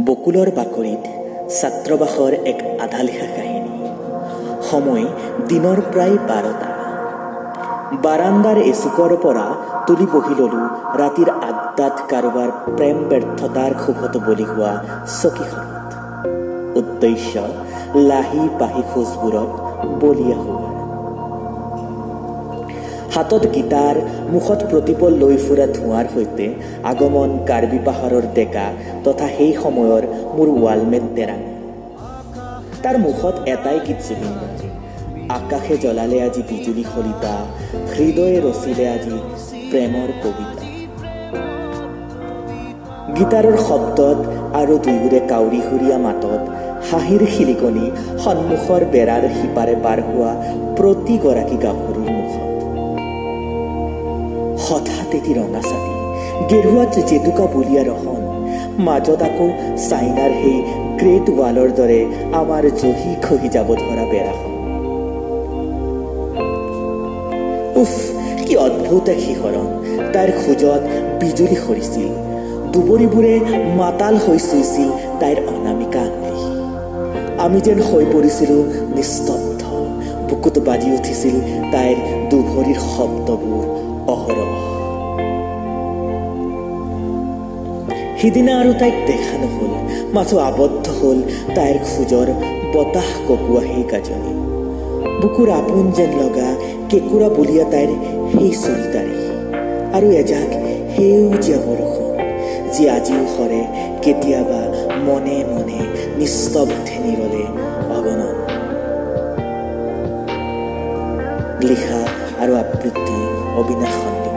বকুলৰ বাকৰিত ছাত্ৰবাসৰ এক আধা লিখা কাহিনী। সময় দিনৰ প্ৰায় 12টা। বাৰাণ্ডাৰ এচুকৰ পৰা তুলি বহি ললো ৰাতিৰ আড্ডাত কাৰোবাৰ প্ৰেম ব্যৰ্থতাৰ ক্ষোভত বলি হোৱা চকীখনত। উদ্দেশ্য লাহি পাহি খোজবোৰত বলিয়া হোৱাৰ। হাতত গীটাৰ, মুখত প্ৰতিপল লৈ ফুৰা ধোঁৱাৰ সৈতে আগমন কাৰ্বি পাহাৰৰ ডেকা তথা সেই সময়ৰ মোৰ ৱালমেট তেৰাং। তাৰ মুখত এটাই গীত জুবিন দাৰ। আকাশে জ্বলালে আজি বিজুলী খলিতা, হৃদয়ে ৰচিলে আজি প্ৰেমৰ কবিতা। গীটাৰৰ শব্দত আৰু দুয়োৰে কাউৰীসুৰীয়া মাতত হাঁহিৰ শিলিকনি সন্মুখৰ বেৰাৰ সিপাৰে পাৰ হোৱা প্ৰতিগৰাকী গাভৰুৰ মুখত। হঠাৎ এটি ৰঙা ছাতি, গেৰুৱাত জেতুকা বুলীয়া ৰহন, মাজত আকৌ চাইনাৰ সেই গ্ৰেট ৱালৰ দৰে আমাৰ জহি খহি যাব ধৰা বেৰাখন। উফ, কি অদ্ভুত এক শিহৰণ! তাইৰ খোজত বিজুলী সৰিছিল, দুবৰিবোৰে মাতাল হৈ চুইছিল তাইৰ অনামিকা আঙুলি। আমি যেন হৈ পৰিছিলোঁ নিস্তব্ধ। বুকুত বাজি উঠিছিল তাইৰ দুভৰিৰ শব্দবোৰ অহৰহ। সিদিনা আৰু তাইক দেখা নহল, মাথো আবদ্ধ হল তাইৰ খোজৰ বতাহ কপোৱা সেই গাজনি। বুকুৰ আপোন যেন লগা কেঁকুৰা বলিয়া তাইৰ সেই চুৰিতাৰী আৰু এজাক সেউজীয়া বৰষুণ, যি আজিও সৰে কেতিয়াবা মনে মনে নিস্তব্ধে নিৰলে অগণন। লিখা আৰু আবৃত্তি অবিনাশ সন্দিকৈ।